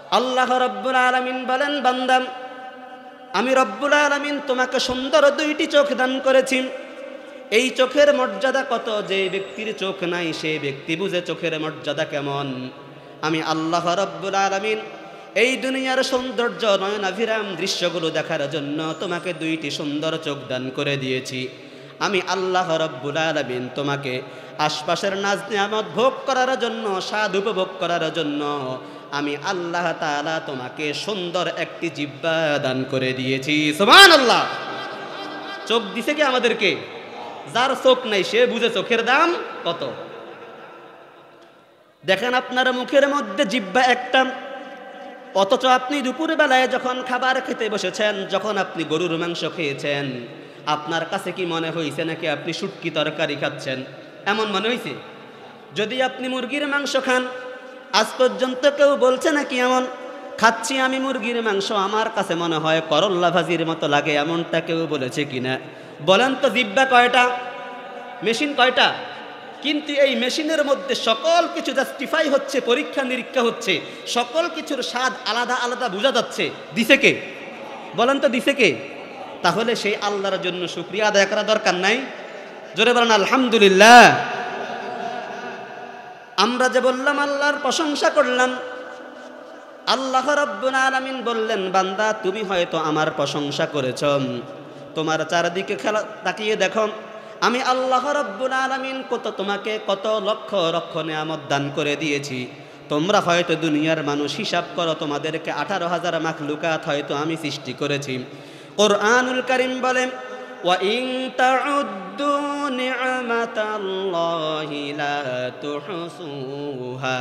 আল্লাহ রব্বুল আলামিন বলেন, বান্দা আমি রব্বুল আলামিন তোমাকে সুন্দর দুইটি চোখ দান করেছি। এই চোখের মর্যাদা কত, যে ব্যক্তির চোখ নাই সে ব্যক্তি বুঝে চোখের মর্যাদা কেমন। আমি আল্লাহ রব্বুল আলামিন এই দুনিয়ার সৌন্দর্য নয়নাভিরাম দৃশ্যগুলো দেখার জন্য তোমাকে দুইটি সুন্দর চোখ দান করে দিয়েছি। আমি আল্লাহ রব্বুল আলামিন তোমাকে আশপাশের নাজ নিয়ামত ভোগ করার জন্য, স্বাদ উপভোগ করার জন্য আমি আল্লাহ তাআলা তোমাকে সুন্দর একটি জিহ্বা দান করে দিয়েছি। সুবহানাল্লাহ। চোখ দিছে কি আমাদেরকে? যার চোখ নাই সে বুঝে চোখের দাম কত। দেখেন আপনার মুখের মধ্যে জিহ্বা একটা, অথচ আপনি দুপুরে বেলায় যখন খাবার খেতে বসেছেন, যখন আপনি গরুর মাংস খেয়েছেন, আপনার কাছে কি মনে হয়েছে নাকি আপনি শুটকি তরকারি খাচ্ছেন? এমন মনে হয়েছে? যদি আপনি মুরগির মাংস খান, আজ পর্যন্ত কেউ বলছে নাকি এমন খাচ্ছি আমি মুরগির মাংস, আমার কাছে মনে হয় করল্লা ভাজির মতো লাগে, এমনটা কেউ বলেছে কিনা? বলেন তো জিহ্বা কয়টা? মেশিন কয়টা? কিন্তু এই মেশিনের মধ্যে সকল কিছু জাস্টিফাই হচ্ছে, পরীক্ষা নিরীক্ষা হচ্ছে, সকল কিছুর স্বাদ আলাদা আলাদা বোঝা যাচ্ছে। দিছে কে? বলেন তো দিছে কে? তাহলে সেই আল্লাহর জন্য শুকরিয়া আদায় করা দরকার নাই? জোরে বলেন আলহামদুলিল্লাহ। আমরা যে বললাম আল্লাহর প্রশংসা করলাম, আল্লাহ রাব্বুল আলামিন বললেন, বান্দা তুমি হয়তো আমার প্রশংসা করেছ, তোমার চারদিকে খেলা তাকিয়ে দেখো, আমি আল্লাহ রাব্বুল আলামিন তোমাকে কত লক্ষ লক্ষ নিয়ামত দান করে দিয়েছি। তোমরা হয়তো দুনিয়ার মানুষ হিসাব করো, তোমাদেরকে 18,000 মাখলুকাত হয়তো আমি সৃষ্টি করেছি। কোরআনুল কারীম বলে, ওয়া ইন তাউদ্দু নি'মাতাল্লাহি লা তুহসুহা।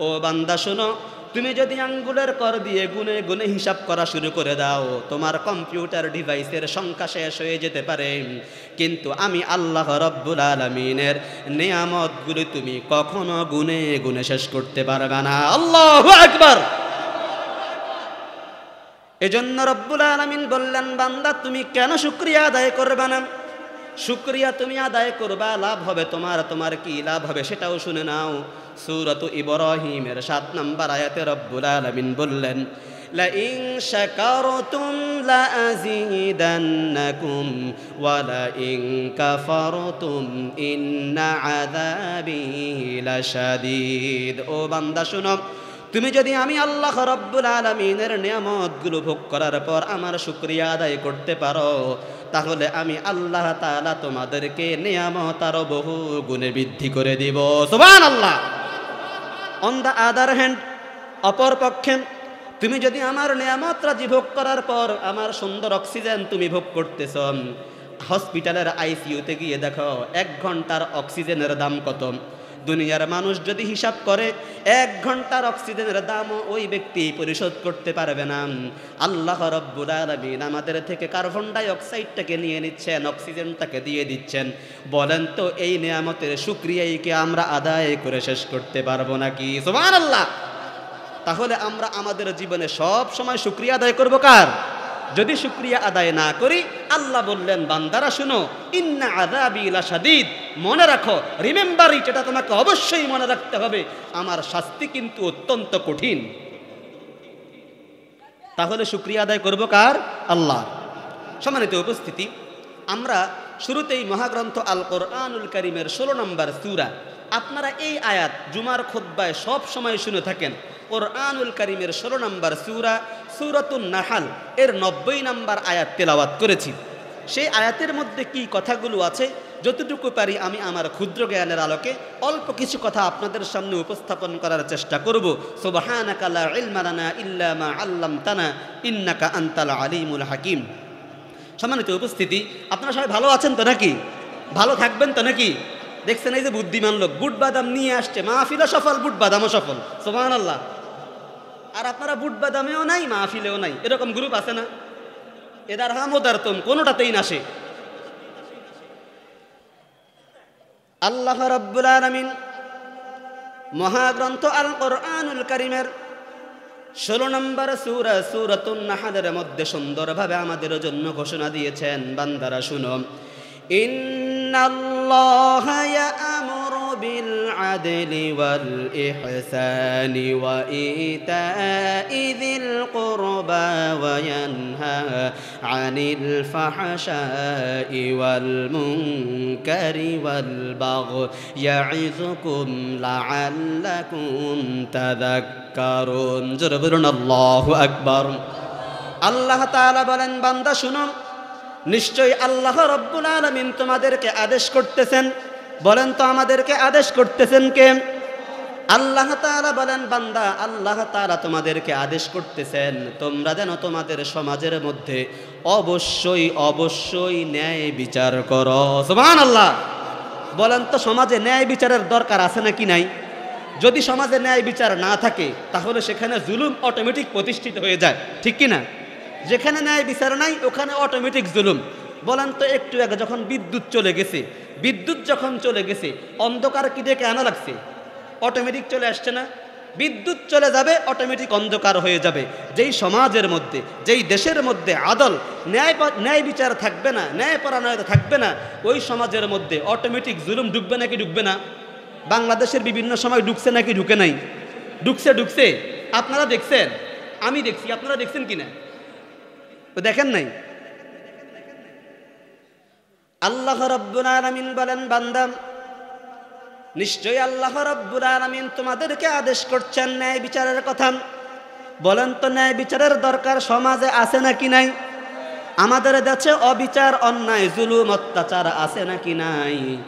ও বান্দা শোনো, তুমি যদি আঙ্গুলের কর দিয়ে গুনে গুনে হিসাব করা শুরু করে দাও, তোমার কম্পিউটার ডিভাইসের সংখ্যা শেষ হয়ে যেতে পারে, কিন্তু আমি আল্লাহ রব্বুল আলামিনের নিয়ামতগুলো তুমি কখনো গুনে গুনে শেষ করতে পারবে না। আল্লাহু আকবার। এজন্য রব্বুল আলামিন বললেন, বান্দা তুমি কেন শুকরিয়া আদায় করবে না? শুকরিয়া তুমি আদায় করবা, লাভ হবে তোমার। তোমার কি লাভ হবে সেটাও শুনে নাও। সূরাত ইব্রাহিমের 7 নম্বর আয়াতে রব্বুল আলামিন বললেন, লা ইন শাকারতুম লা আযীদান্নাকুম ওয়া লা ইন কাফারতুম ইন্না আযাবি লাশাদীদ। ও বান্দা শুনো, তুমি যদি আমি আল্লাহ রাব্বুল আলামিনের নিয়ামতগুলো ভোগ করার পর আমার শুকরিয়া আদায় করতে পারো, তাহলে আমি আল্লাহ তাআলা তোমাদেরকে নিয়ামত আরো বহু গুণে বৃদ্ধি করে দিব। সুবহানাল্লাহ। অন দ্য আদার হ্যান্ড, অপর পক্ষে তুমি যদি আমার নিয়ামত রাজি ভোগ করার পর আমার সুন্দর অক্সিজেন তুমি ভোগ করতেছ, হসপিটালের আইসিইউতে গিয়ে দেখো 1 ঘন্টার অক্সিজেনের দাম কত। দুনিয়ার মানুষ যদি হিসাব করে 1 ঘন্টার অক্সিজেনের দামও ওই ব্যক্তি পরিশোধ করতে পারবে না। আল্লাহ রাব্বুল আলামিন আমাদের থেকে কার্বন ডাই অক্সাইডটাকে নিয়ে নিচ্ছেন, অক্সিজেনটাকে দিয়ে দিচ্ছেন। বলেন তো এই নিয়ামতের শুকরিয়াই কি আমরা আদায় করে শেষ করতে পারবো নাকি? সুবহানাল্লাহ। তাহলে আমরা আমাদের জীবনে সব সময় শুকরিয়া আদায় করব কার? যদি শুকরিয়া আদায় না করি, আল্লাহ বললেন, বান্দারা শুনো, ইন্না আযাবি লাশাদীদ। মনে রাখো, রিমেম্বার ইট, এটা তোমাকে অবশ্যই মনে রাখতে হবে, আমার শাস্তি কিন্তু অত্যন্ত কঠিন। তাহলে শুকরিয়া আদায় করব কার? আল্লাহ। সম্মানিত উপস্থিতি, আমরা শুরুতেই মহাগ্রন্থ আল কোরআনুল কারীমের 16 নম্বর সূরা, আপনারা এই আয়াত জুমার খুতবায় সব সময় শুনে থাকেন। কোরআনুল কারীমের 16 নম্বর সূরা, সূরাতুন নাহাল এর 90 নম্বর আয়াত তেলাওয়াত করেছি। সেই আয়াতের মধ্যে কি কথাগুলো আছে, যতটুকু পারি আমি আমার ক্ষুদ্র জ্ঞানের আলোকে অল্প কিছু কথা আপনাদের সামনে উপস্থাপন করার চেষ্টা করব। সুবহানাকা লা ইলমা লানা ইল্লা মা আল্লামতানা ইন্নাকা আনতাল আলিমুল হাকিম। সম্মানিত উপস্থিতি, আপনারা সবাই ভালো আছেন তো নাকি? ভালো থাকবেন তো নাকি? দেখছেন এই যে বুদ্ধিমান লোক বুট বাদাম নিয়ে আসছে, মাহফিলও সফল, বুট বাদামও সফল। সুবহানাল্লাহ। আর আপনারা বুট বাদামেও নাই, মাহফিলেও নাই, এরকম গ্রুপ আছে না? এদার হাম ওদার তুম, কোনোটাতেই নাসে। আল্লাহ রাব্বুল আলামিন মহাগ্রন্থ আল কোরআনুল কারীমের 16 নম্বর সূরা, সূরাতুন নাহলের মধ্যে সুন্দরভাবে আমাদের জন্য ঘোষণা দিয়েছেন, বান্দারা শুনো, ইন্নাল্লাহা ইয়া'মুরু بالعدل والإحسان وإيتاء ذي القربى وينهى عن الفحشاء والمنكر والبغي يعظكم لعلكم تذكرون جربنا الله أكبر আল্লাহ তাআলা বলেন বান্দা শুনো নিশ্চয়ই আল্লাহ রাব্বুল আলামিন তোমাদেরকে আদেশ করতেছেন বলেন তো আমাদেরকে আদেশ করতেছেন কে আল্লাহ তাআলা বলেন বান্দা আল্লাহ তাআলা তোমাদেরকে আদেশ করতেছেন তোমরা যেন তোমাদের সমাজের মধ্যে অবশ্যই অবশ্যই ন্যায় বিচার করো সুবহানাল্লাহ বলেন তো সমাজে ন্যায় বিচারের দরকার আছে নাকি নাই যদি সমাজে ন্যায় বিচার না থাকে তাহলে সেখানে জুলুম অটোমেটিক প্রতিষ্ঠিত হয়ে যায় ঠিক কি না যেখানে ন্যায় বিচার নাই ওখানে অটোমেটিক জুলুম বলেন তো একটু আগে যখন বিদ্যুৎ যখন চলে গেছে অন্ধকার কি ডেকে আনা লাগছে অটোমেটিক চলে আসছে না বিদ্যুৎ চলে যাবে অটোমেটিক অন্ধকার হয়ে যাবে যেই সমাজের মধ্যে যেই দেশের মধ্যে আদল ন্যায় বিচার থাকবে না ন্যায় পরায়ণতা থাকবে না ওই সমাজের মধ্যে অটোমেটিক জুলুম ঢুকবে নাকি ঢুকবে না বাংলাদেশের বিভিন্ন সময় ঢুকছে নাকি ঢুকে নাই ঢুকছে আপনারা দেখছেন আমি দেখছি আপনারা দেখছেন কিনা দেখেন নাই আল্লাহ রাব্বুল আলামিন বলেন বান্দা নিশ্চয়ই আল্লাহ রাব্বুল আলামিন তোমাদেরকে আদেশ করছেন ন্যায় বিচারের কথা বলেন তো ন্যায় বিচারের দরকার সমাজে আছে নাকি নাই আমাদের দেশে অবিচার অন্যায় জুলুম অত্যাচার আছে নাকি নাই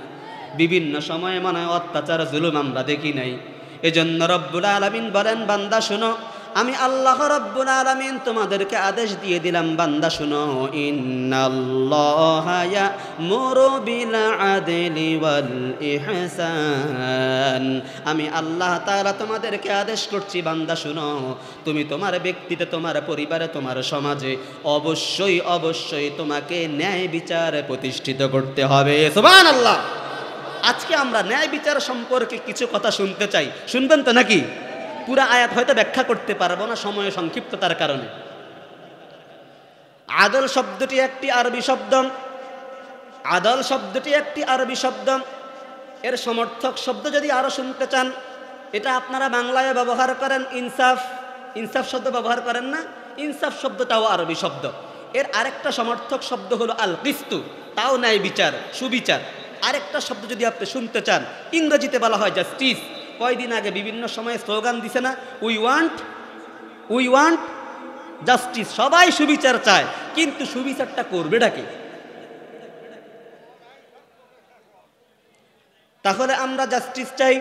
বিভিন্ন সময়ে মনে হয় অত্যাচার জুলুম আমরা দেখি নাই এজন্য রব্বুল আলামিন বলেন বান্দা শুনো আমি আল্লাহ রাব্বুল আলামিন তোমাদেরকে আদেশ দিয়ে দিলাম বান্দা শুনো ইন্নাল্লাহা ইয়া'মুরু বিল আদলি ওয়াল ইহসান আমি আল্লাহ তাআলা তোমাদেরকে আদেশ করছি বান্দা শুনো তুমি তোমার ব্যক্তিতে তোমার পরিবারে তোমার সমাজে অবশ্যই অবশ্যই তোমাকে ন্যায় বিচার প্রতিষ্ঠিত করতে হবে সুবহানাল্লাহ আজকে আমরা ন্যায় বিচার সম্পর্কে কিছু কথা শুনতে চাই শুনবেন তো নাকি পুরা আয়াত হয়তো ব্যাখ্যা করতে পারবো না সময় সংক্ষিপ্ততার কারণে আদল শব্দটি একটি আরবি শব্দ এর সমর্থক শব্দ যদি আরো শুনতে চান এটা আপনারা বাংলায় ব্যবহার করেন ইনসাফ শব্দ ব্যবহার করেন না ইনসাফ শব্দটাও আরবি শব্দ এর আরেকটা সমর্থক শব্দ হলো আল কিস্তু তাও ন্যায় বিচার সুবিচার আরেকটা শব্দ যদি আপনি শুনতে চান ইংরেজিতে বলা হয় জাস্টিস কয়দিন আগে বিভিন্ন সময়ে স্লোগান দিছে না উই ওয়ান্ট জাস্টিস সবাই সুবিচার চায় কিন্তু সুবিচারটা করবে ডাকে তাহলে আমরা জাস্টিস চাই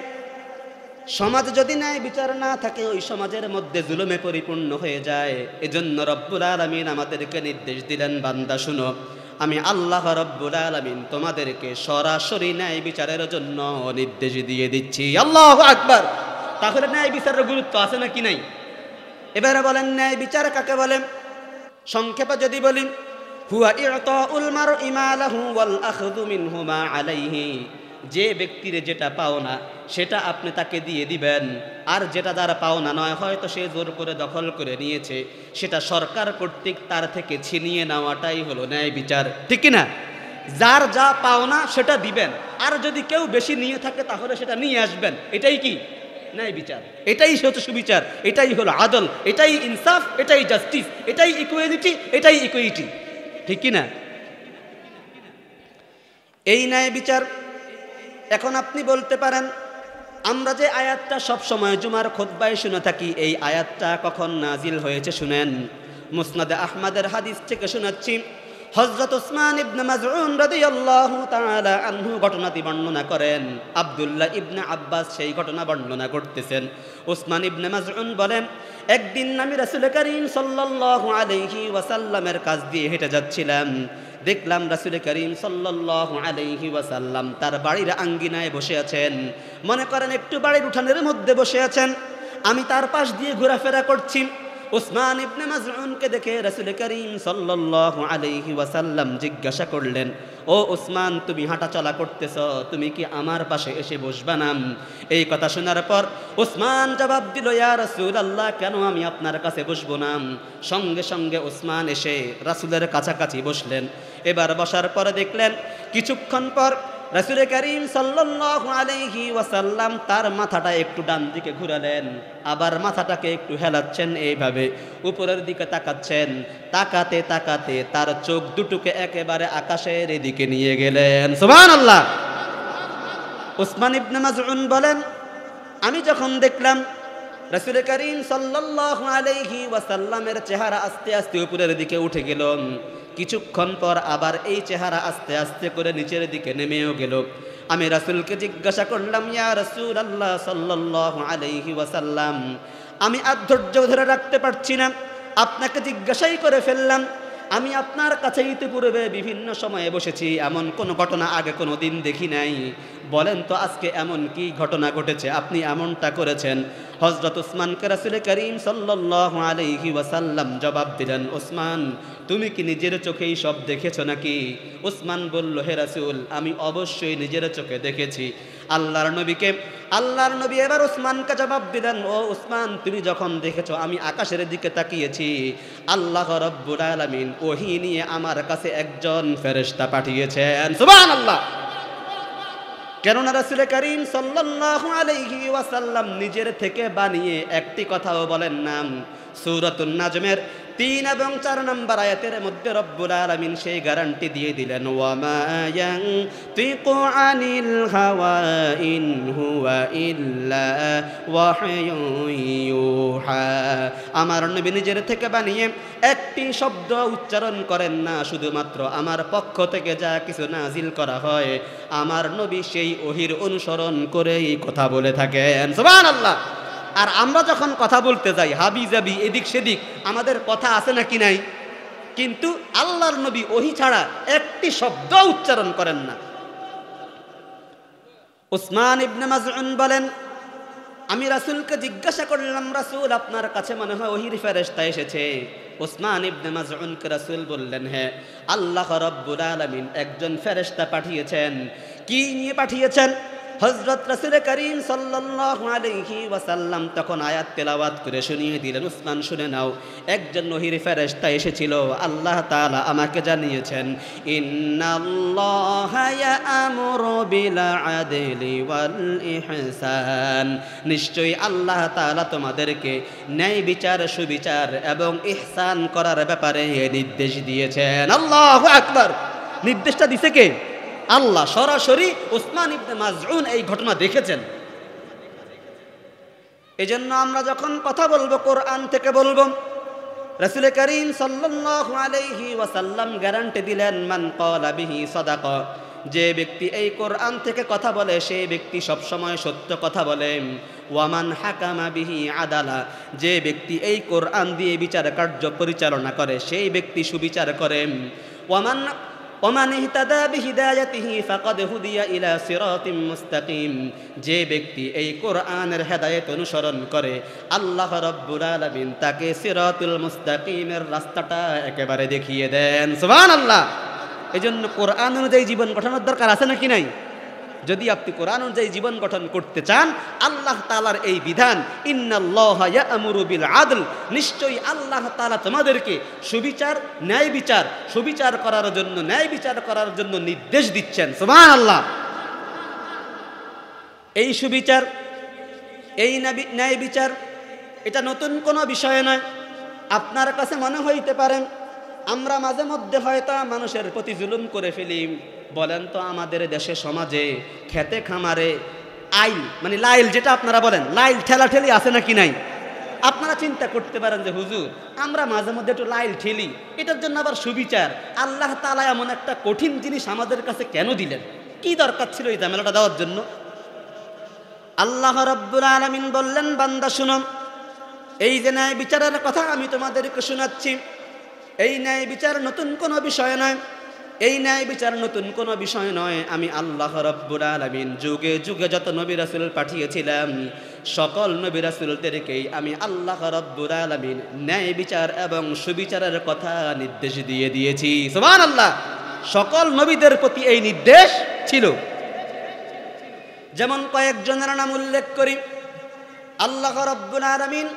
সমাজে যদি ন্যায় বিচার না থাকে ওই সমাজের মধ্যে জুলুমে পরিপূর্ণ হয়ে যায় এজন্য রব্বুল আলামিন আমাদেরকে নির্দেশ দিলেন বান্দা শুনো আমি আল্লাহ রাব্বুল আলামিন তোমাদেরকে সরাসরি ন্যায় বিচারের জন্য নির্দেশ দিয়ে দিচ্ছি আল্লাহু আকবার তাহলে ন্যায় বিচারের গুরুত্ব আছে নাকি নাই এবারে বলেন ন্যায় বিচার কাকে বলে সংক্ষেপে যদি বলি হুয়া ইতাউল মারই মালাহু ওয়াল আখযু মিনহু মা আলাইহি যে ব্যক্তির যেটা পাওনা সেটা আপনি তাকে দিয়ে দিবেন আর যেটা যার পাওনা নয় হয়তো সে জোর করে দখল করে নিয়েছে সেটা সরকার কর্তৃক তার থেকে ছিনিয়ে নেওয়াটাই হলো ন্যায় বিচার ঠিক কি না যার যা পাওনা সেটা দিবেন আর যদি কেউ বেশি নিয়ে থাকে তাহলে সেটা নিয়ে আসবেন এটাই কি ন্যায় বিচার এটাই হচ্ছে সুবিচার এটাই হলো আদল এটাই ইনসাফ এটাই জাস্টিস এটাই ইকুয়ালিটি এটাই ইকুইটি ঠিক কি না এই ন্যায় বিচার এখন আপনি বলতে পারেন আমরা যে আয়াতটা সব সময় জুমার খুতবায় শুনে থাকি এই আয়াতটা কখন নাজিল হয়েছে শুনেন মুসনাদে আহমদের হাদিস থেকে শোনাচ্ছি হযরত উসমান ইবনে মাযউন রাদিয়াল্লাহু তাআলা আনহু ঘটনাটি বর্ণনা করেন আব্দুল্লাহ ইবনে আব্বাস সেই ঘটনা বর্ণনা করতেছেন উসমান ইবনে মাযউন বলেন একদিন আমি রাসূল করিম সাল্লাল্লাহু আলাইহি ওয়াসাল্লামের কাছ দিয়ে হেঁটে যাচ্ছিলাম দেখলাম রাসূল করিম সাল্লাল্লাহু আলাইহি ওয়াসাল্লাম তার বাড়ির আঙ্গিনায় বসে আছেন মনে করেন একটু বাড়ির উঠানের মধ্যে বসে আছেন আমি তার পাশ দিয়ে ঘোরাফেরা করছি উসমান ইবনে মাযউনকে দেখে রাসূল করিম সাল্লাল্লাহু আলাইহি ওয়াসাল্লাম জিজ্ঞাসা করলেন ও উসমান তুমি হাঁটা চলা করতেছো তুমি কি আমার পাশে এসে বসবা না এই কথা শোনার পর উসমান জবাব দিল ইয়া রাসূলুল্লাহ কেন আমি আপনার কাছে বসবো না সঙ্গে সঙ্গে উসমান এসে রাসূলের কাছাকাছি বসলেন এবার বসার পর দেখলেন কিছুক্ষণ পর রাসূল করিম সাল্লাল্লাহু আলাইহি ওয়াসাল্লাম তার মাথাটা একটু ডান দিকে ঘুরালেন, আবার মাথাটাকে একটু হেলাচ্ছেন, এইভাবে উপরের দিকে তাকাচ্ছেন। তাকাতে তাকাতে তার চোখ দুটোকে একেবারে আকাশের দিকে নিয়ে গেলেন। সুবহানাল্লাহ। উসমান ইবনে মাযউন বলেন, আমি যখন দেখলাম রাসূল করিম সাল্লাল্লাহু আলাইহি ওয়াসাল্লামের চেহারা আস্তে আস্তে উপরের দিকে উঠে গেল, কিছুক্ষণ পর আবার এই চেহারা আস্তে আস্তে করে নিচের দিকে নেমেও গেল। আমি রাসূলকে জিজ্ঞাসা করলাম, ইয়া রাসূলুল্লাহ সাল্লাল্লাহু আলাইহি ওয়াসাল্লাম, আমি আর ধৈর্য ধরে রাখতে পারছি না, আপনাকে জিজ্ঞাসাই করে ফেললাম। আমি আপনার কাছে ইতিপূর্বে বিভিন্ন সময়ে বসেছি, এমন কোনো ঘটনা আগে কোনো দিন দেখি নাই। বলেন তো আজকে এমন কি ঘটনা ঘটেছে আপনি এমনটা করেছেন? হযরত উসমানকে রাসূল করিম সাল্লাল্লাহু আলাইহি ওয়াসাল্লাম জবাব দিলেন, উসমান, তুমি কি নিজের চোখেই সব দেখেছো নাকি? উসমান বলল, হে রাসূল, আমি অবশ্যই নিজের চোখে দেখেছি। আল্লাহর নবী এবার উসমানকে জবাব দিলেন, ও উসমান, তুমি যখন দেখেছো আমি আকাশের দিকে তাকিয়েছি, আল্লাহ রাব্বুল আলামিন ওহী নিয়ে আমার কাছে একজন ফেরেশতা পাঠিয়েছেন। সুবহানাল্লাহ। কেননা রাসূল করিম সাল্লাল্লাহু আলাইহি ওয়াসাল্লাম নিজের থেকে বানিয়ে একটি কথাও বলেন না। সূরাতুন নাজমের 3 এবং 4 নম্বর আয়াতের মধ্যে রব্বুল আলামিন সেই গ্যারান্টি দিয়ে দিলেন, ওয়া মা ইয়ানতিকু আনিল হাওয়া ইন হুয়া ইল্লা ওয়াহয়ুন ইউহা। আমার নবী নিজের থেকে বানিয়ে একটি শব্দ উচ্চারণ করেন না, শুধুমাত্র আমার পক্ষ থেকে যা কিছু নাজিল করা হয় আমার নবী সেই ওহীর অনুসরণ করেই কথা বলে থাকেন। সুবহানাল্লাহ। আর আমরা যখন কথা বলতে যাই হাবি জাবি এদিক সেদিক, আমাদের কথা আছে নাকি নাই? কিন্তু আল্লাহর নবী ওহী ছাড়া একটি শব্দ উচ্চারণ করেন না। উসমান ইবনে মাযউন বলেন, আমি রাসূলকে জিজ্ঞাসা করলাম, রাসূল, আপনার কাছে মনে হয় ওহীর ফেরেশতা এসেছে। উসমান ইবনে মাযউনকে রাসূল বললেন, হ্যাঁ, আল্লাহ রাব্বুল আলামিন একজন ফেরেশতা পাঠিয়েছেন। কি নিয়ে পাঠিয়েছেন? হযরত রাসূল করিম সাল্লাল্লাহু আলাইহি ওয়াসাল্লাম তখন আয়াত তেলাওয়াত করে শুনিয়ে দিলেন, উসমান শুনে নাও, একজন ওহীর ফেরেশতা এসেছিল। আল্লাহ তাআলা আমাকে জানিয়েছেন, ইন্নাল্লাহা ইয়া'মুরু বিল আদলি ওয়াল ইহসান, নিশ্চয়ই আল্লাহ তাআলা তোমাদেরকে ন্যায় বিচার, সুবিচার এবং ইহসান করার ব্যাপারে নির্দেশ দিয়েছেন। আল্লাহু আকবার। নির্দেশটা দিছে কে? আল্লাহ। সরাসরি উসমান ইবনে মাযউন এই ঘটনা দেখেছেন। এজন্য আমরা যখন কথা বলবো কোরআন থেকে বলবো। রাসূল করিম সাল্লাল্লাহু আলাইহি ওয়াসাল্লাম গ্যারান্টি দিলেন, মান ক্বালা বিহি সাদাকা, যে ব্যক্তি এই কোরআন থেকে কথা বলে সেই ব্যক্তি সবসময় সত্য কথা বলে। ওয়ামান হাকামা বিহি আদালা, যে ব্যক্তি এই কোরআন দিয়ে বিচার কার্য পরিচালনা করে সেই ব্যক্তি সুবিচার করে। ওমান ইহতাদা বিহিদায়াতিহি ফাকাদ হুদিয়া ইলা সিরাতিম মুস্তাকিম, যে ব্যক্তি এই কোরআনের হেদায়েত অনুসরণ করে আল্লাহ রাব্বুল আলামিন তাকে সিরাতুল মুস্তাকিমের রাস্তাটা একেবারে দেখিয়ে দেন। সুবহানাল্লাহ। এজন্য কোরআন অনুযায়ী জীবন গঠনের দরকার আছে নাকি নাই? যদি আপনি কোরআন অনুযায়ী জীবন গঠন করতে চান, আল্লাহ তাআলার এই বিধান, ইন্নাল্লাহা ইয়া'মুরু বিল আদল, নিশ্চয়ই আল্লাহ তাআলা তোমাদেরকে সুবিচার, ন্যায় বিচার, সুবিচার করার জন্য, ন্যায় বিচার করার জন্য নির্দেশ দিচ্ছেন। সুবহানাল্লাহ। এই সুবিচার, এই ন্যায় বিচার, এটা নতুন কোনো বিষয় নয়। আপনার কাছে মনে হইতে পারেন আমরা মাঝে মধ্যে হয়তো মানুষের প্রতি জুলুম করে ফেলি। বলেন তো আমাদের দেশে সমাজে খেতে খামারে আইল, মানে লাইল যেটা আপনারা বলেন, লাইল ঠেলাঠেলি আছে নাকি নাই? আপনারা চিন্তা করতে পারেন যে হুজুর, আমরা মাঝে মধ্যে একটু লাইল ঠেলি, এটার জন্য আবার সুবিচার। আল্লাহ তাআলা এমন একটা কঠিন জিনিস আমাদের কাছে কেন দিলেন? কি দরকার ছিল এই ঝামেলাটা দেওয়ার জন্য? আল্লাহ রাব্বুল আলামিন বললেন, বান্দা শুনো, এই যে ন্যায় বিচারের কথা আমি তোমাদেরকে শোনাচ্ছি, এই ন্যায় বিচার নতুন কোনো বিষয় নয়। এই ন্যায় বিচার নতুন কোনো বিষয় নয়। আমি আল্লাহ রাব্বুল আলামিন যুগে যুগে যত নবী রাসূল পাঠিয়েছিলাম, সকল নবী রাসূলদেরকেই আমি আল্লাহ রাব্বুল আলামিন ন্যায় বিচার এবং সুবিচারের কথা নির্দেশ দিয়ে দিয়েছি। সুবহানাল্লাহ। সকল নবীদের প্রতি এই নির্দেশ ছিল। যেমন কয়েকজনের নাম উল্লেখ করি। আল্লাহ রাব্বুল আলামিন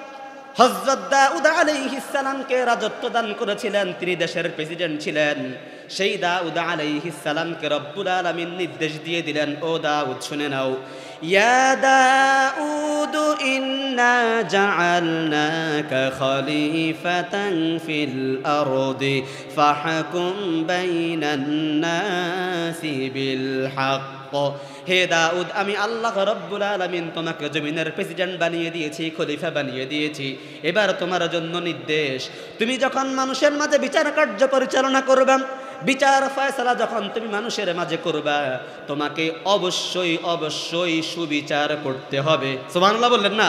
হযরত দাউদ আলাইহিস সালামকে রাজত্ব দান করেছিলেন, তিনি দেশের প্রেসিডেন্ট ছিলেন। সেই দাউদ আলাইহিস সালামকে রব্বুল আলামিন নির্দেশ দিয়ে দিলেন, ও দাউদ শুনে নাও, ইয়া দাউদ ইন্না জাআলনাকা খলিফাতান ফিল আরদি ফাহকুম বাইনান নাসি বিল হক। হে দাউদ, আমি আল্লাহ রব্বুল আলামিন তোমাকে জমিনের প্রেসিডেন্ট বানিয়ে দিয়েছি, খলিফা বানিয়ে দিয়েছি। এবার তোমার জন্য নির্দেশ, তুমি যখন মানুষের মাঝে বিচার কার্য পরিচালনা করবে, বিচার ফয়সালা যখন তুমি মানুষের মাঝে করবা, তোমাকে অবশ্যই অবশ্যই সুবিচার করতে হবে। সুবহানাল্লাহ বললেন না?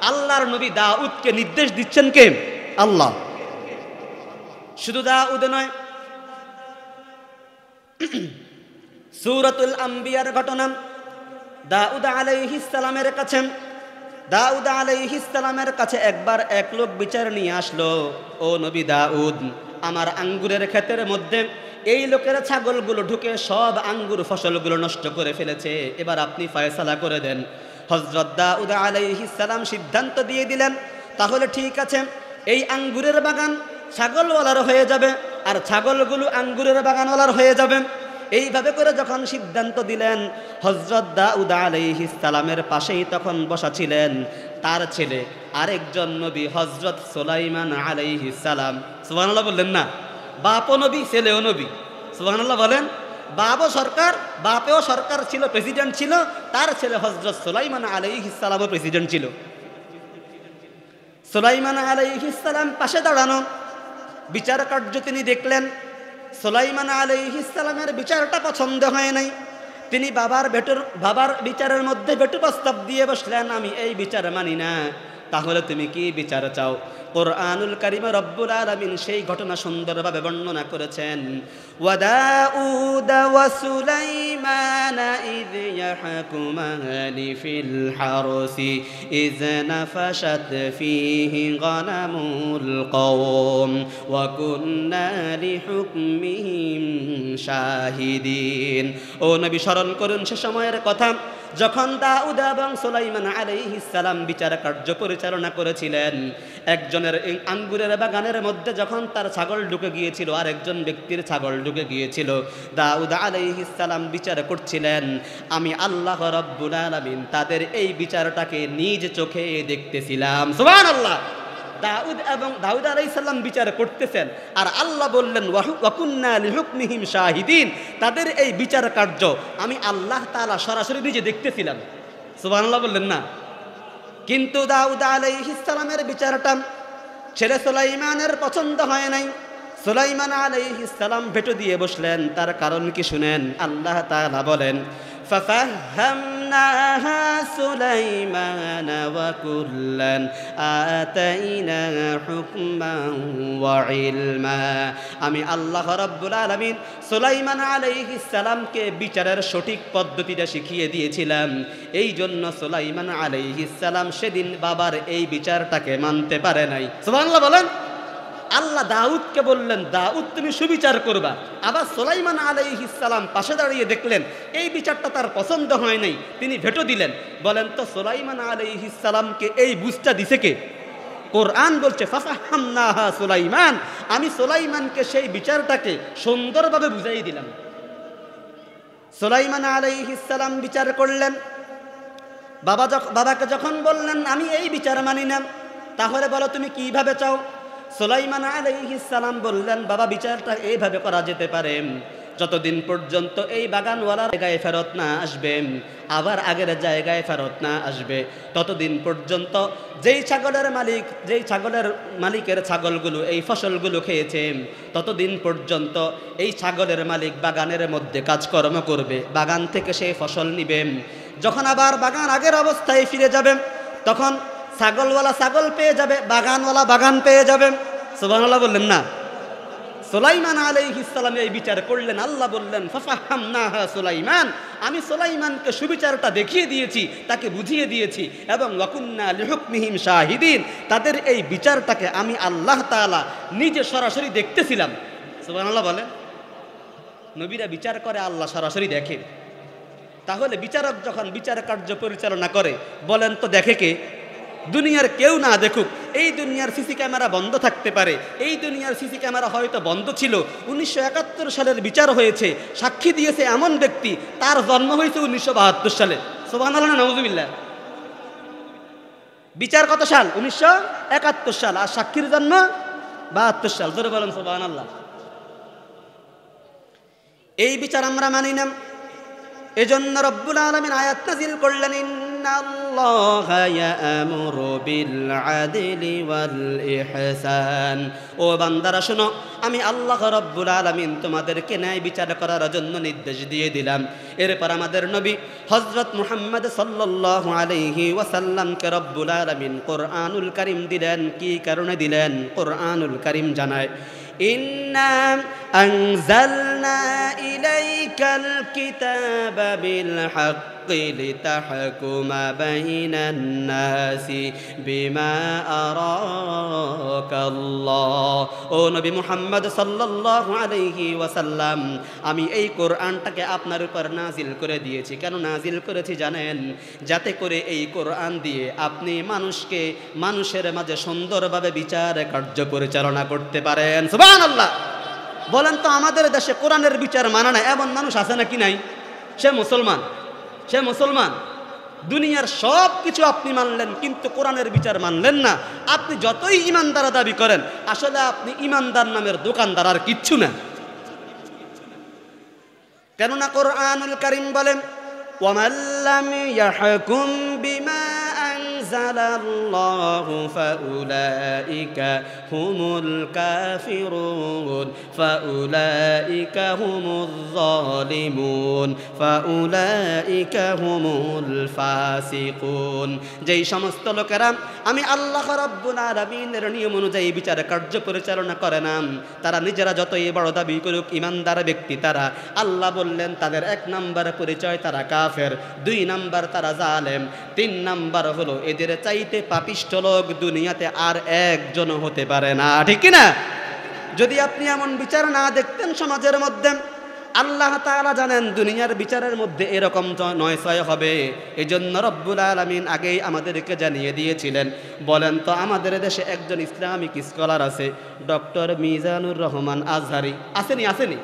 আল্লাহর নবী দাউদকে নির্দেশ দিচ্ছেন কে? আল্লাহ। শুধু দাউদ নয়, সূরাতুল আম্বিয়ার ঘটনা, দাউদ আলাইহিস সালামের কাছে একবার এক লোক বিচার নিয়ে আসলো, ও নবী দাউদ, আমার আঙ্গুরের ক্ষেতের মধ্যে এই লোকের ছাগলগুলো ঢুকে সব আঙ্গুর ফসলগুলো নষ্ট করে ফেলেছে, এবার আপনি ফয়সালা করে দেন। হযরত দাউদ আলাইহিস সালাম সিদ্ধান্ত দিয়ে দিলেন, তাহলে ঠিক আছে, এই আঙ্গুরের বাগান ছাগলওয়ালার হয়ে যাবে, আর ছাগলগুলো আঙ্গুরের বাগানওয়ালার হয়ে যাবে। এইভাবে করে যখন সিদ্ধান্ত দিলেন, হযরত দাউদ আলাইহিস সালামের পাশেই তখন বসা ছিলেন তার ছেলে, আরেকজন নবী হযরত সুলাইমান আলাইহিস সালাম। সুবহানাল্লাহ বললেন না? বাপও নবী, ছেলেও নবী। সুবহানাল্লাহ বলেন। বাপও সরকার, বাপেও সরকার ছিল, প্রেসিডেন্ট ছিল, তার ছেলে হযরত সুলাইমান আলাইহিস সালামও প্রেসিডেন্ট ছিল। সুলাইমান আলাইহিস সালাম পাশে দাঁড়ানো, বিচার কার্য তিনি দেখলেন। সুলাইমান আলাইহিস সালামের বিচারটা পছন্দ হয় নাই। তিনি বাবার বিচারের মধ্যে বেটু প্রস্তাব দিয়ে বসলেন, আমি এই বিচার মানি না। তাহলে তুমি কি বিচার চাও? কোরআনুল কারীমে রব্বুল আলামিন সেই ঘটনা সুন্দরভাবে বর্ণনা করেছেন, ওয়া দাউদ ওয়া সুলাইমান ইয ইয়াহকুমানি ফিল হারসি ইয নাফাশাত ফীহি গানামুল কওম ওয়া কুন্না লিহুকমিহিম শাহিদিন। ও নবী, স্মরণ করুন সে সময়ের কথা যখন দাউদ এবং সুলাইমান আলাইহিস সালাম বিচার কার্য পরিচালনা করেছিলেন। একজনের আঙ্গুরের বাগানের মধ্যে যখন তার ছাগল ঢুকে গিয়েছিল, আর একজন ব্যক্তির ছাগল ঢুকে গিয়েছিল, দাউদ আলাইহিস সালাম বিচার করছিলেন। আমি আল্লাহ রাব্বুল আলামিন তাদের এই বিচারটাকে নিজ চোখে দেখতেছিলাম। সুবহানাল্লাহ। দাউদ আলাইহিস সালাম বিচার করতেছেন, আর আল্লাহ বললেন, ওয়া কুন্না লিহুকমিহিম শাহিদিন, তাদের এই বিচার কার্য আমি আল্লাহ তাআলা সরাসরি নিজে দেখতেছিলাম। সুবহানাল্লাহ বললেন না? কিন্তু দাউদ আলাইহিস সালামের বিচারটা ছেলে সুলাইমানের পছন্দ হয় নাই। সুলাইমান আলাইহিস সালাম ভেটো দিয়ে বসলেন। তার কারণ কি শুনেন, আল্লাহ তাআলা বলেন, ফাফাহহামনাহা সুলাইমান ওয়া কুল্লান আতাইনা হুকমান ওয়া ইলমা। আমি আল্লাহ রাব্বুল আলামিন সুলাইমান আলাইহিস সালামকে বিচারের সঠিক পদ্ধতিটা শিখিয়ে দিয়েছিলাম। এই জন্য সুলাইমান আলাইহিস সালাম সেদিন বাবার এই বিচারটাকে মানতে পারে নাই। সুবহানাল্লাহ বলেন। আল্লাহ দাউদকে বললেন, দাউদ তুমি সুবিচার করবা। আবার সুলাইমান আলাইহিস সালাম পাশে দাঁড়িয়ে দেখলেন এই বিচারটা তার পছন্দ হয় নাই, তিনি ভেটো দিলেন। বলেন তো সুলাইমান আলাইহিস সালামকে এই বুঝটা দিছে কে? কোরআন বলছে, ফাফাহহামনাহা সুলাইমান, আমি সুলাইমানকে সেই বিচারটাকে সুন্দরভাবে বুঝাই দিলাম। সুলাইমান আলাইহিস সালাম বিচার করলেন। বাবাকে যখন বললেন, আমি এই বিচার মানি না, তাহলে বলো তুমি কিভাবে চাও? সুলাইমান আলাইহিস সালাম বললেন, বাবা বিচারটা এইভাবে করা যেতে পারে, যতদিন পর্যন্ত এই বাগানওয়ালার জায়গায় ফেরত না আসবে, আবার আগের জায়গায় ফেরত না আসবে, ততদিন পর্যন্ত যেই ছাগলের মালিকের ছাগলগুলো এই ফসলগুলো খেয়েছে, ততদিন পর্যন্ত এই ছাগলের মালিক বাগানের মধ্যে কাজকর্ম করবে, বাগান থেকে সেই ফসল নিবে। যখন আবার বাগান আগের অবস্থায় ফিরে যাবে, তখন ছাগলওয়ালা ছাগল পেয়ে যাবে, বাগানওয়ালা বাগান পেয়ে যাবে। সুবহানাল্লাহ বললেন না? সুলাইমান আলাইহিস সালাম এই বিচার করলেন। আল্লাহ বললেন, ফাফাহহামনাহা সুলাইমান, আমি সুলাইমানকে সুবিচারটা দেখিয়ে দিয়েছি, তাকে বুঝিয়ে দিয়েছি, এবং ওয়া কুন্না লিহুকমিহিম শাহিদিন, তাদের এই বিচারটাকে আমি আল্লাহ তাআলা নিজে সরাসরি দেখতেছিলাম। সুবহানাল্লাহ বলেন। নবীরা বিচার করে, আল্লাহ সরাসরি দেখে। তাহলে বিচারক যখন বিচার কার্য পরিচালনা করে, বলেন তো দেখে কে? দুনিয়ার কেউ না দেখুক, এই দুনিয়ার সিসি ক্যামেরা বন্ধ থাকতে পারে, এই দুনিয়ার সিসি ক্যামেরা হয়তো বন্ধ ছিল, 1971 সালের বিচার হয়েছে, সাক্ষী দিয়েছে এমন ব্যক্তি, তার জন্ম হয়েছে 1972 সালে। সুবহানাল্লাহ, নাউযুবিল্লাহ। বিচার কত সাল? 1971 সাল। আর সাক্ষীর জন্ম 72 সাল। জোরে বলেন সুবহানাল্লাহ। এই বিচার আমরা মানি না, এজন্য রব্বুল আলামিন আয়াত নাযিল করলেন, ইন্নাল্লাহা ইয়া'মুরু বিল আদলি ওয়াল ইহসান। ও বান্দারা শোনো, আমি আল্লাহ রব্বুল আলামিন তোমাদেরকে ন্যায় বিচার করার জন্য নির্দেশ দিয়ে দিলাম। এরপর আমাদের নবী হযরত মুহাম্মদ সাল্লাল্লাহু আলাইহি ওয়াসাল্লামকে রব্বুল আলামিন কোরআনুল কারীম দিলেন। কি কারণে দিলেন? কোরআনুল কারীম জানায়, ইন্না আনজালনা ইলাইকাল কিতাবা বিল হাক্কি লিতাহকুমা বাইনান নাসি বিমা আরাকাল্লাহ। ও নবী মুহাম্মদ সাল্লাল্লাহু আলাইহি ওয়াসাল্লাম, আমি এই কোরআনটাকে আপনার উপর নাজিল করে দিয়েছি। কেন নাজিল করেছি জানেন? যাতে করে এই কোরআন দিয়ে আপনি মানুষের মাঝে সুন্দরভাবে বিচার কার্য পরিচালনা করতে পারেন। সুবহানাল্লাহ। বলেন তো, আমাদের দেশে কোরআনের বিচার মানা না এমন মানুষ আছে নাকি নাই? সে মুসলমান। দুনিয়ার সব কিছু আপনি মানলেন, কিন্তু কোরআনের বিচার মানলেন না। আপনি যতই ইমানদার দাবি করেন, আসলে আপনি ইমানদার নামের দোকানদার, আর কিচ্ছু না। কেননা কোরআনুল কারীম বলেন, ওয়ামান লাম ইয়াহকুম বিমা আনজালাল্লাহু ফাউলাইকা হুমুল কাফিরুন ফাউলাইকা হুমুজ যালিমুন ফাউলাইকা হুমুল ফাসিকুন। যেই সমস্ত লোকেরা আমি আল্লাহ রাব্বুল আলামিনের নিয়ম অনুযায়ী বিচার কার্য পরিচালনা করে না, তারা নিজেরা যতই বড় দাবি করুক ইমানদার ব্যক্তি, তারা আল্লাহ বললেন তাদের 1 নাম্বার পরিচয় তারা কাফের, 2 নাম্বার তারা জালেম, 3 নাম্বার হলো এদের চাইতে পাপিষ্ঠ লোক দুনিয়াতে আর একজন হতে পারে না। ঠিক কি না? যদি আপনি এমন বিচার না দেখতেন সমাজের মধ্যে, আল্লাহ তাআলা জানেন দুনিয়ার বিচারের মধ্যে এরকম 9-6 হবে। এজন্য রব্বুল আলামিন আগেই আমাদেরকে জানিয়ে দিয়েছিলেন। বলেন তো, আমাদের দেশে একজন ইসলামিক স্কলার আছে, ডক্টর মিজানুর রহমান আজহারি। আসেনি?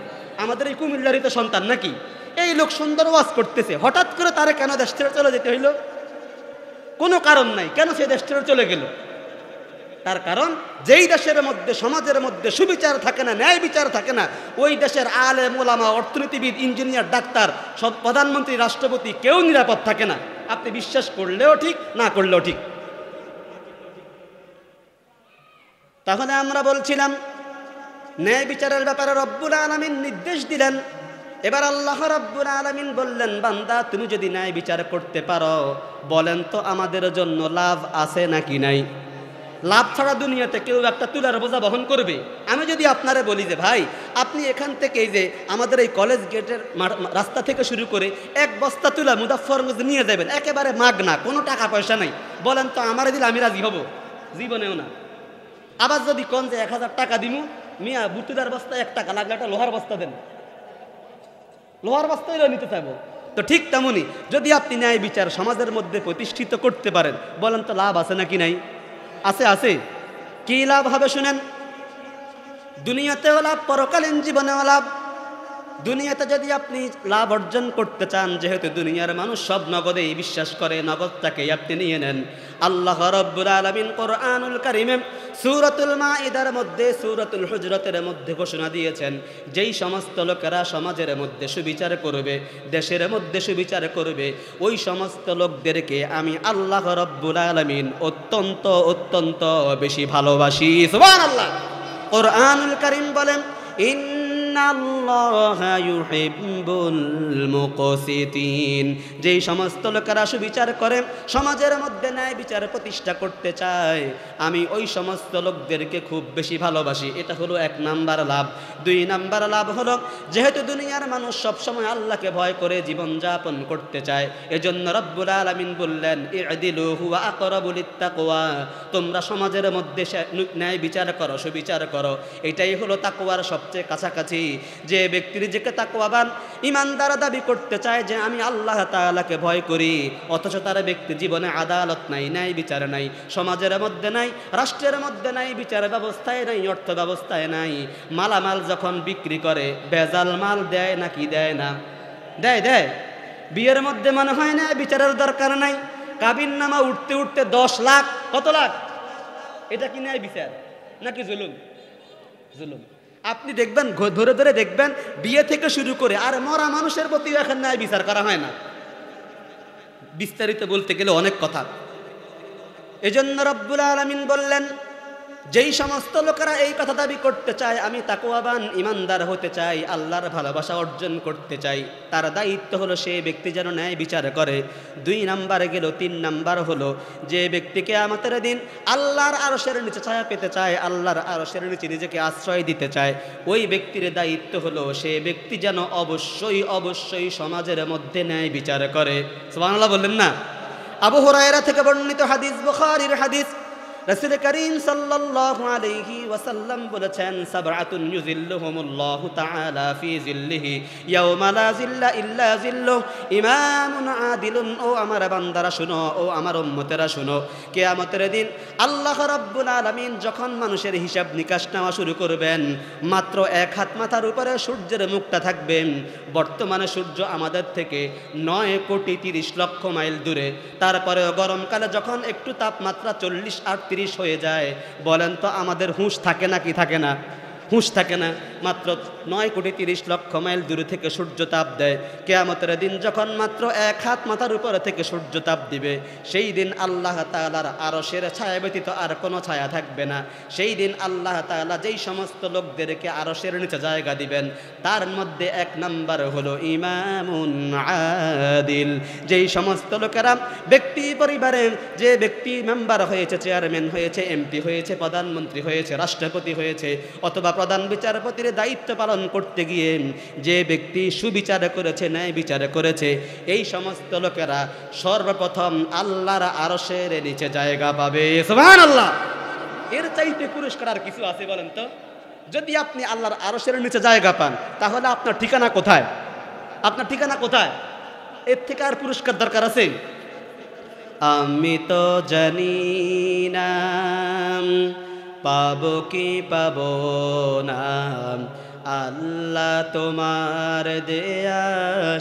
আমাদের এই কুমিল্লারই তো সন্তান নাকি? এই লোক সুন্দর ওয়াজ করতেছে, হঠাৎ করে তারে কেন দেশ ছেড়ে চলে যেতে হইল? কোনো কারণ নাই। কেন সে দেশ ছেড়ে চলে গেল? তার কারণ, যেই দেশের মধ্যে সমাজের মধ্যে সুবিচার থাকে না, ন্যায় বিচার থাকে না, ওই দেশের আলেম ওলামা, অর্থনীতিবিদ, ইঞ্জিনিয়ার, ডাক্তার, সব প্রধানমন্ত্রী, রাষ্ট্রপতি কেউ নিরাপদ থাকে না। আপনি বিশ্বাস করলেও ঠিক, না করলেও ঠিক। তাহলে আমরা বলছিলাম, ন্যায় বিচারের ব্যাপারে রব্বুল আলামিন নির্দেশ দিলেন। এবার আল্লাহ রাব্বুল আলামিন বললেন, বান্দা তুমি যদি ন্যায় বিচার করতে পারো, বলেন তো আমাদের জন্য লাভ আছে নাকি নাই? লাভ ছাড়া দুনিয়াতে কেউ একটা তুলার বোঝা বহন করবে? আমি যদি আপনারে বলি যে ভাই, আপনি এখান থেকে যে আমাদের এই কলেজ গেটের রাস্তা থেকে শুরু করে 1 বস্তা তুলা মুজাফফরগঞ্জ নিয়ে যাবেন, একেবারে মাগনা, কোনো টাকা পয়সা নাই, বলেন তো আমারে দিলে আমি রাজি হব? জীবনেও না। আবার যদি কোন যে 1000 টাকা দিমু, মিয়া বুটুদার বস্তা 1 টাকা, লাগলে একটা লোহার বস্তা দেন, লোহার বস্তা নিতে চাইবো। তো ঠিক তেমনই যদি আপনি ন্যায় বিচার সমাজের মধ্যে প্রতিষ্ঠিত করতে পারেন, বলেন তো লাভ আছে নাকি নাই? আছে। কি লাভ হবে শুনেন। দুনিয়াতেও লাভ, পরকালীন জীবনেও লাভ। দুনিয়াতে যদি আপনি লাভ অর্জন করতে চান, যেহেতু দুনিয়ার মানুষ সব নগদেই বিশ্বাস করে, নগদটাকেই আপনি নিয়ে নেন। আল্লাহ রাব্বুল আলামিন কোরআনুল কারীমে সূরাতুল মাঈদার মধ্যে, সূরাতুল হুজরাতের মধ্যে ঘোষণা দিয়েছেন, যেই সমস্ত লোকেরা সমাজের মধ্যে সুবিচার করবে, দেশের মধ্যে সুবিচার করবে, ওই সমস্ত লোকদেরকে আমি আল্লাহ রাব্বুল আলামিন অত্যন্ত বেশি ভালোবাসি। সুবহানাল্লাহ। কোরআনুল কারীম বলেন, ইন্নাল্লাহা ইউহিব্বুল মুকসিতিন। যেই সমস্ত লোকেরা সুবিচার করে, সমাজের মধ্যে ন্যায় বিচার প্রতিষ্ঠা করতে চায়, আমি ওই সমস্ত লোকদেরকে খুব বেশি ভালোবাসি। এটা হলো 1 নাম্বার লাভ। 2 নাম্বার লাভ হলো, যেহেতু দুনিয়ার মানুষ সবসময় আল্লাহকে ভয় করে জীবনযাপন করতে চায়, এজন্য রব্বুল আলামিন বললেন, ই'দিলু হুয়া আকরাবু লিত্তাকওয়া। তোমরা সমাজের মধ্যে ন্যায় বিচার করো, সুবিচার করো, এটাই হলো তাকওয়ার সবচেয়ে কাছাকাছি। বলছি, যে ব্যক্তি নিজেকে তাকওয়াবান ইমানদার দাবি করতে চায় যে আমি আল্লাহ তাআলাকে ভয় করি, অথচ তার ব্যক্তি জীবনে আদালত নাই, ন্যায় বিচার নাই, সমাজের মধ্যে নাই, রাষ্ট্রের মধ্যে নাই, বিচার ব্যবস্থায় নাই, অর্থ ব্যবস্থায় নাই, মালামাল যখন বিক্রি করে ভেজাল মাল দেয় নাকি দেয় না? দেয়। বিয়ের মধ্যে মনে হয় না বিচারের দরকার নাই, কাবিন নামা উঠতে উঠতে 10 লাখ, কত লাখ? এটা কি ন্যায় বিচার নাকি জুলুম? জুলুম। আপনি দেখবেন, ধরে ধরে দেখবেন, বিয়ে থেকে শুরু করে আর মরা মানুষের প্রতি এখন ন্যায় বিচার করা হয় না। বিস্তারিত বলতে গেলে অনেক কথা। এজন্য রব্বুল আলামিন বললেন, যেই সমস্ত লোকেরা এই কথা দাবি করতে চায় আমি তাকওয়াবান ইমানদার হতে চাই, আল্লাহর ভালোবাসা অর্জন করতে চাই, তার দায়িত্ব হলো সেই ব্যক্তি যেন ন্যায় বিচার করে। 2 নাম্বারে গেল। 3 নাম্বার হলো যে ব্যক্তি কিয়ামতের দিন আল্লাহর আরশের নিচে ছায়া পেতে চায়, আল্লাহর আরশের নিচে নিজেকে আশ্রয় দিতে চায়, ওই ব্যক্তির দায়িত্ব হলো সে ব্যক্তি যেন অবশ্যই সমাজের মধ্যে ন্যায় বিচার করে। সুবহানাল্লাহ বললেন না? আবু হুরায়রা থেকে বর্ণিত হাদিস, বুখারীর হাদিস, রাসূল করিম সাল্লাল্লাহু আলাইহি ওয়াসাল্লাম বলেছেন, সাবআতুন ইউযিল্লুহুমুল্লাহু তাআলা ফি যিল্লিহি ইয়াওমা লা যিল্লা ইল্লা যিল্লুহু, ইমামুন আদিলুন। ও আমার বান্দারা শুনো, ও আমার উম্মতেরা শুনো, কিয়ামতের দিন আল্লাহ রাব্বুল আলামিন যখন মানুষের হিসাব নিকাশ নেওয়া শুরু করবেন, মাত্র 1 হাত মাথার উপরে সূর্যের মুখটা থাকবেন। বর্তমানে সূর্য আমাদের থেকে 9,30,00,000 মাইল দূরে, তারপরেও গরমকালে যখন একটু তাপমাত্রা 40-38 হয়ে যায়, বলেন তো আমাদের হুঁশ থাকে নাকি থাকে না? হুঁশ থাকে না। মাত্র 9,30,00,000 মাইল দূরে থেকে সূর্য তাপ দেয়। কিয়ামতের দিন যখন মাত্র 1 হাত মাথার উপরে থেকে সূর্য তাপ দিবে, সেই দিন আল্লাহ তাআলার আরশের ছায়া ব্যতীত আর কোনো ছায়া থাকবে না। সেই দিন আল্লাহ তাআলা যেই সমস্ত লোকদেরকে আরশের নিচে জায়গা দিবেন, তার মধ্যে 1 নাম্বার হলো ইমামুন আদিল। যেই সমস্ত লোকেরা ব্যক্তি পরিবারে, যে ব্যক্তি মেম্বার হয়েছে, চেয়ারম্যান হয়েছে, এমপি হয়েছে, প্রধানমন্ত্রী হয়েছে, রাষ্ট্রপতি হয়েছে, অথবা প্রধান বিচারপতির দায়িত্ব পালন করতে গিয়ে যে ব্যক্তি সুবিচার করেছে, ন্যায় বিচার করেছে, এই সমস্ত লোকেরা সর্বপ্রথম আল্লাহর আরশের নিচে জায়গা পাবে। সুবহানাল্লাহ। এর চাইতে পুরস্কার আর কিছু আছে বলেন তো? যদি আপনি আল্লাহর আরশের নিচে জায়গা পান, তাহলে আপনার ঠিকানা কোথায়? আপনার ঠিকানা কোথায়? এর থেকে আর পুরস্কার দরকার আছে? আমি তো জানি না পাবো কি পাবো না, আল্লাহ তোমার দেয়া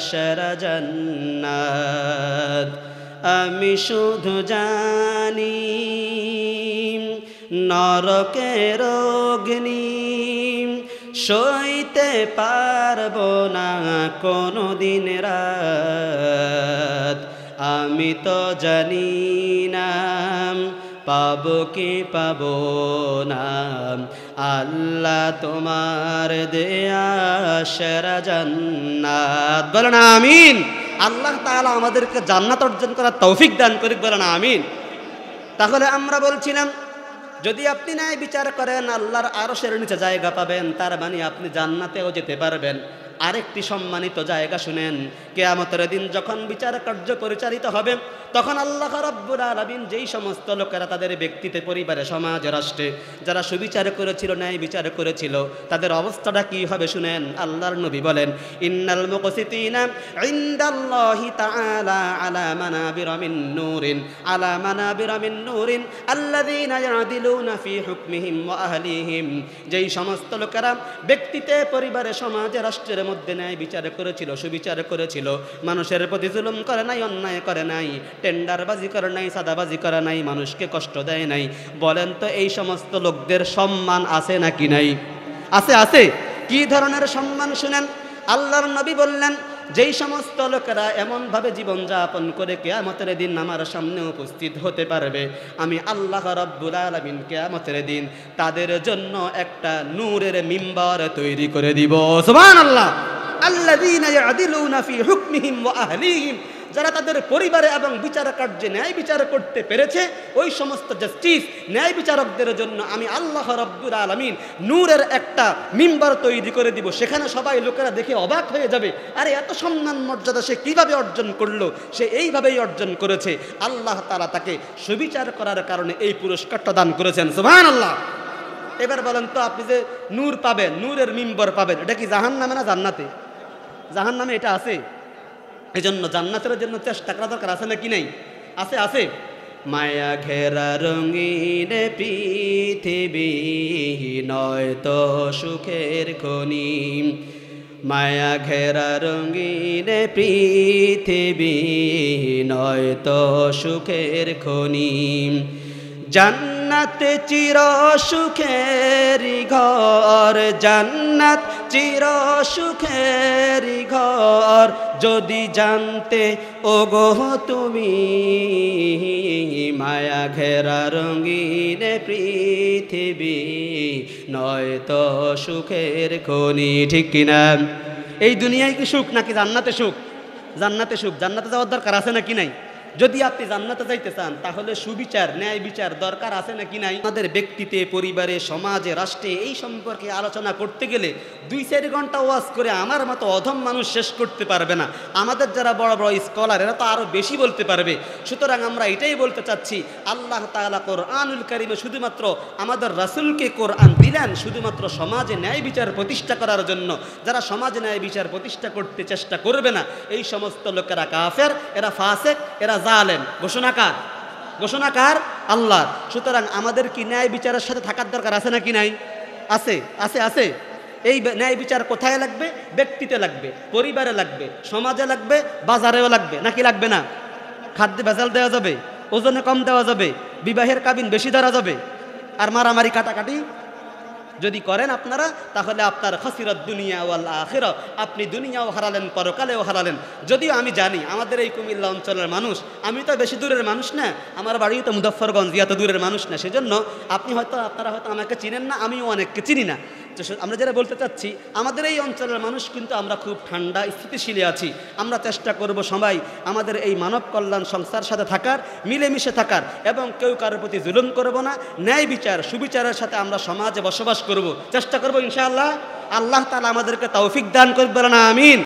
সেরা জান্নাত। আমি শুধু জানি নরকের অগ্নি সইতে পারবো না কোনো দিন রাত। আমি তো জানি না পাবো কি পাবো না, আল্লাহ তোমার দেয়া সেরা জান্নাত। বলেন আমিন। আল্লাহ তাআলা আমাদেরকে জান্নাত অর্জন করার তৌফিক দান করুক, বলেন আমিন। তাহলে আমরা বলছিলাম, যদি আপনি ন্যায় বিচার করেন আল্লাহর আরশের নিচে জায়গা পাবেন, তার মানে আপনি জান্নাতেও যেতে পারবেন। আরেকটি সম্মানিত জায়গা শুনেন, কিয়ামতের দিন যখন বিচার কার্য পরিচালিত হবে, তখন আল্লাহ রাব্বুল আলামিন যেই সমস্ত লোকেরা তাদের ব্যক্তিতে, পরিবারে, সমাজে, রাষ্ট্রে যারা সুবিচার করেছিল, ন্যায় বিচার করেছিল, তাদের অবস্থাটা কি হবে শুনেন। আল্লাহর নবী বলেন, ইন্নাল মুকসিতিনা ইনদাল্লাহি তাআলা আলা মানাবিরা মিন নূরিন আল্লাযীনা ইয়াদিলুনা ফি হুকমিহিম ওয়া আহলিহিম। যেই সমস্ত লোকেরা ব্যক্তিতে, পরিবারে, সমাজে, রাষ্ট্রের মধ্যে ন্যায় বিচার করেছিল, সুবিচার করেছিল, মানুষের প্রতি জুলুম করে নাই, অন্যায় করে নাই, টেন্ডারবাজি করে নাই, সাদাবাজি করে নাই, মানুষকে কষ্ট দেয় নাই, বলেন তো এই সমস্ত লোকদের সম্মান আছে নাকি নাই? আছে, আছে। কি ধরনের সম্মান শুনেন। আল্লাহর নবী বললেন, যেই সমস্ত লোকেরা এমনভাবে জীবনযাপন করে কিয়ামতের দিন আমার সামনে উপস্থিত হতে পারবে, আমি আল্লাহ রাব্বুল আলামিন কিয়ামতের দিন তাদের জন্য একটা নূরের মিম্বার তৈরি করে দিব। সুবহানাল্লাহ। আল্লাযীনা ইয়াদিলুনা ফি হুকমিহিম ওয়া আহলিহিম। যারা তাদের পরিবারে এবং বিচার কার্যে ন্যায় বিচার করতে পেরেছে, ওই সমস্ত জাস্টিস, ন্যায় বিচারকদের জন্য আমি আল্লাহ রাব্বুল আলামিন নূরের একটা মিম্বার তৈরি করে দিব। সেখানে সবাই লোকেরা দেখে অবাক হয়ে যাবে, আরে এত সম্মান মর্যাদা সে কিভাবে অর্জন করলো? সে এইভাবেই অর্জন করেছে। আল্লাহ তাআলা তাকে সুবিচার করার কারণে এই পুরস্কারটা দান করেছেন। সুবহানাল্লাহ। এবার বলেন তো আপনি যে নূর পাবেন, নূরের মিম্বর পাবেন, এটা কি জাহান্নামে না জান্নাতে? জাহান্নামে এটা আছে। এই জন্য জান্নাতের জন্য চেষ্টা করা দরকার, আছে নাকি নাই? আছে, আছে। মায়া ঘেরা রঙিন পৃথিবী নয়তো সুখের খনি, মায়া ঘেরা রঙিন পৃথিবী নয়তো সুখের খনি, জান্নাত চির সুখের ঘর, জান্নাত চির সুখের ঘর, যদি জানতে ওগো তুমি, মায়া ঘেরা রঙিন পৃথিবী নয়তো সুখের খনি। ঠিক কিনা? এই দুনিয়ায় কি সুখ নাকি জান্নাতে সুখ? জান্নাতে সুখ। জান্নাতে যাওয়ার দরকার আছে নাকি নাই? যদি আপনি জান্নাতে যাইতে চান তাহলে সুবিচার, ন্যায় বিচার দরকার আছে নাকি নাই? আমাদের ব্যক্তিতে, পরিবারে, সমাজে, রাষ্ট্রে এই সম্পর্কে আলোচনা করতে গেলে 2-4 ঘন্টা ওয়াজ করে আমার মতো অধম মানুষ শেষ করতে পারবে না। আমাদের যারা বড় বড় স্কলার এরা তো আরও বেশি বলতে পারবে। সুতরাং আমরা এটাই বলতে চাচ্ছি, আল্লাহ তাআলা কোরআনুল কারীমে শুধুমাত্র আমাদের রাসূলকে কোরআন দিলেন শুধুমাত্র সমাজে ন্যায় বিচার প্রতিষ্ঠা করার জন্য। যারা সমাজে ন্যায় বিচার প্রতিষ্ঠা করতে চেষ্টা করবে না, এই সমস্ত লোকেরা কাফের, এরা ফাসেক, এরা জালেম। ঘোষণাকার, ঘোষণাকার আল্লাহ। সুতরাং আমাদের কি ন্যায় বিচারের সাথে থাকার দরকার আছে নাকি নাই? আছে, আছে, আছে। এই ন্যায় বিচার কোথায় লাগবে? ব্যক্তিতে লাগবে, পরিবারে লাগবে, সমাজে লাগবে, বাজারেও লাগবে, নাকি লাগবে না? খাদ্যে ভেজাল দেওয়া যাবে, ওজনে কম দেওয়া যাবে, বিবাহের কাবিন বেশি ধরা যাবে, আর মারামারি কাটাকাটি যদি করেন আপনারা, তাহলে আপনার খাসিরাত দুনিয়া ওয়াল আখিরা, আপনি দুনিয়াও হারালেন, পরকালেও হারালেন। যদিও আমি জানি আমাদের এই কুমিল্লা অঞ্চলের মানুষ, আমি তো বেশি দূরের মানুষ না, আমার বাড়িও তো মুজফ্ফরগঞ্জ, এত দূরের মানুষ না, সেজন্য আপনারা হয়তো আমাকে চিনেন না, আমিও অনেককে চিনি না। তো আমরা যারা বলতে চাচ্ছি, আমাদের এই অঞ্চলের মানুষ কিন্তু আমরা খুব ঠান্ডা স্থিতিশীলে আছি। আমরা চেষ্টা করব সবাই আমাদের এই মানব কল্যাণ সংস্থার সাথে থাকার, মিলেমিশে থাকার, এবং কেউ কারোর প্রতি জুলুম করব না, ন্যায় বিচার, সুবিচারের সাথে আমরা সমাজে বসবাস করব, চেষ্টা করব ইনশাআল্লাহ। আল্লাহ তাআলা আমাদেরকে তৌফিক দান করবেন, আমিন।